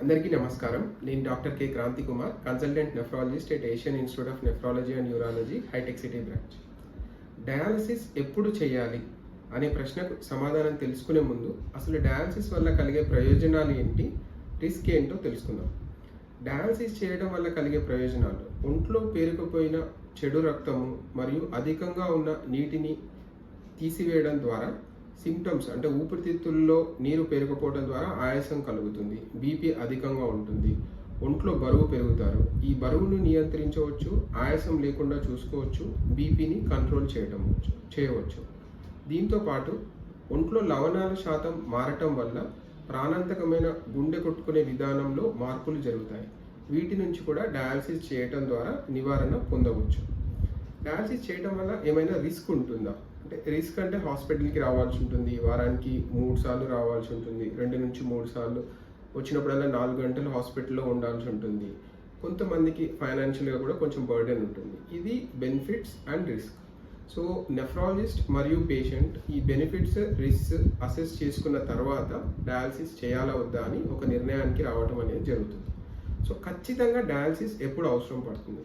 అందరికీ నమస్కారం. నేను doctor K Kranthi Kumar, consultant nephrologist at Asian Institute of Nephrology and Neurology, హైటెక్ సిటీ బ్రాంచ్. డయాలసిస్ ఎప్పుడు చేయాలి అనే ప్రశ్నకు సమాధానం తెలుసుకునే ముందు అసలు డయాలసిస్ వల్ల కలిగే ప్రయోజనాలు ఏంటి, రిస్క్ ఏంటో తెలుసుకుందాం. డయాలసిస్ చేయడం వల్ల కలిగే ప్రయోజనాలు: ఒంట్లో పేరుకుపోయిన చెడు రక్తము మరియు అధికంగా ఉన్న నీటిని తీసివేయడం ద్వారా సిమ్టమ్స్ అంటే ఊపిరితిత్తుల్లో నీరు పేరుకుపోవడం ద్వారా ఆయాసం కలుగుతుంది, బీపీ అధికంగా ఉంటుంది, ఒంట్లో బరువు పెరుగుతారు. ఈ బరువును నియంత్రించవచ్చు, ఆయాసం లేకుండా చూసుకోవచ్చు, బీపీని కంట్రోల్ చేయవచ్చు. దీంతో పాటు ఒంట్లో లవణాల శాతం మారటం వల్ల ప్రాణాంతకమైన గుండె కొట్టుకునే విధానంలో మార్పులు జరుగుతాయి. వీటి నుంచి కూడా డయాలసిస్ చేయటం ద్వారా నివారణ పొందవచ్చు. డయాలసిస్ చేయడం వల్ల ఏమైనా రిస్క్ ఉంటుందా అంటే, రిస్క్ అంటే హాస్పిటల్కి రావాల్సి ఉంటుంది, వారానికి 3 సార్లు రావాల్సి ఉంటుంది, 2 నుంచి 3 సార్లు వచ్చినప్పుడల్లా 4 గంటలు హాస్పిటల్లో ఉండాల్సి ఉంటుంది. కొంతమందికి ఫైనాన్షియల్గా కూడా కొంచెం బర్డెన్ ఉంటుంది. ఇది benefits and risk. So nephrologist మరియు పేషెంట్ ఈ బెనిఫిట్స్, రిస్క్ అసెస్ చేసుకున్న తర్వాత డయాలసిస్ చేయాలా వద్దా అని ఒక నిర్ణయానికి రావడం అనేది జరుగుతుంది. సో ఖచ్చితంగా డయాలసిస్ ఎప్పుడు అవసరం పడుతుంది?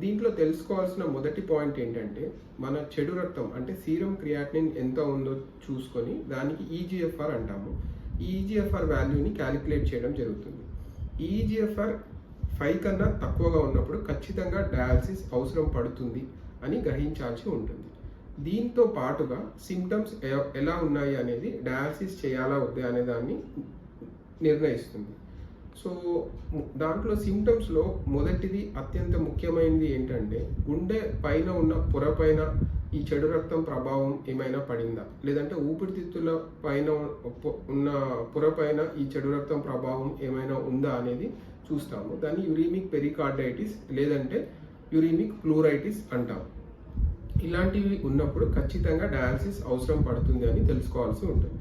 దీంట్లో తెలుసుకోవాల్సిన మొదటి పాయింట్ ఏంటంటే, మన చెడు రక్తం అంటే సీరం క్రియాటినిన్ ఎంత ఉందో చూసుకొని దానికి ఈజీఎఫ్ఆర్ అంటాము. ఈ ఈజీఎఫ్ఆర్ వాల్యూని క్యాలిక్యులేట్ చేయడం జరుగుతుంది. ఈ ఈజీఎఫ్ఆర్ 5 కన్నా తక్కువగా ఉన్నప్పుడు ఖచ్చితంగా డయాలసిస్ అవసరం పడుతుంది అని గ్రహించాల్సి ఉంటుంది. దీంతో పాటుగా సిమ్టమ్స్ ఎలా ఉన్నాయి అనేది డయాలసిస్ చేయాలా వద్దా అనే దాన్ని నిర్ణయిస్తుంది. సో దాంట్లో సిమ్టమ్స్లో మొదటిది అత్యంత ముఖ్యమైనది ఏంటంటే, గుండె పైన ఉన్న పొర పైన ఈ చెడు రక్తం ప్రభావం ఏమైనా పడిందా, లేదంటే ఊపిరితిత్తుల పైన ఉన్న పొర పైన ఈ చెడు రక్తం ప్రభావం ఏమైనా ఉందా అనేది చూస్తాము. దాన్ని యూరిమిక్ పెరికార్డైటిస్ లేదంటే యూరిమిక్ ప్లూరైటిస్ అంటాం. ఇలాంటివి ఉన్నప్పుడు ఖచ్చితంగా డయాలసిస్ అవసరం పడుతుంది అని తెలుసుకోవాల్సి ఉంటుంది.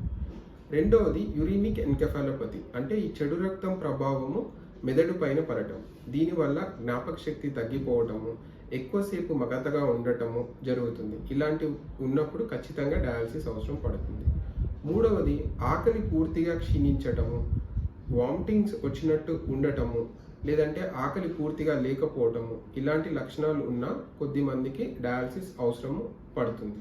రెండవది యూరిమిక్ ఎన్కెఫాలోపతి అంటే ఈ చెడు రక్తం ప్రభావము మెదడు పైన పడటం. దీనివల్ల జ్ఞాపక శక్తి తగ్గిపోవటము, ఎక్కువసేపు మగతగా ఉండటము జరుగుతుంది. ఇలాంటివి ఉన్నప్పుడు ఖచ్చితంగా డయాలసిస్ అవసరం పడుతుంది. మూడవది ఆకలి పూర్తిగా క్షీణించటము, వామిటింగ్స్ వచ్చినట్టు ఉండటము, లేదంటే ఆకలి పూర్తిగా లేకపోవటము. ఇలాంటి లక్షణాలు ఉన్న కొద్ది మందికి డయాలసిస్ అవసరము పడుతుంది.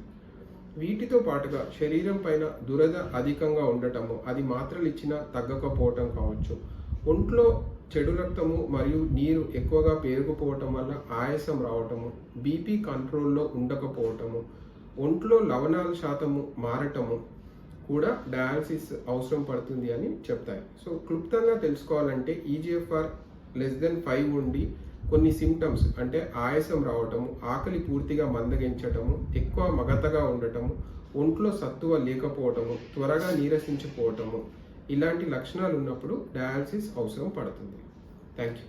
వీటితో పాటుగా శరీరం పైన దురద అధికంగా ఉండటము, అది మాత్రలు ఇచ్చినా తగ్గకపోవటం కావచ్చు, ఒంట్లో చెడు రక్తము మరియు నీరు ఎక్కువగా పేరుకుపోవటం వల్ల ఆయాసం రావటము, బీపీ కంట్రోల్లో ఉండకపోవటము, ఒంట్లో లవణాల శాతము మారటము కూడా డయాలసిస్ అవసరం పడుతుంది అని చెప్తాయి. సో క్లుప్తంగా తెలుసుకోవాలంటే, ఈజీఎఫ్ఆర్ <5 ఉండి కొన్ని సిమ్టమ్స్ అంటే ఆయాసం రావటము, ఆకలి పూర్తిగా మందగించటము, ఎక్కువ మగతగా ఉండటము, ఒంట్లో సత్తువ లేకపోవటము, త్వరగా నీరసించిపోవటము, ఇలాంటి లక్షణాలు ఉన్నప్పుడు డయాలసిస్ అవసరం పడుతుంది. Thank you.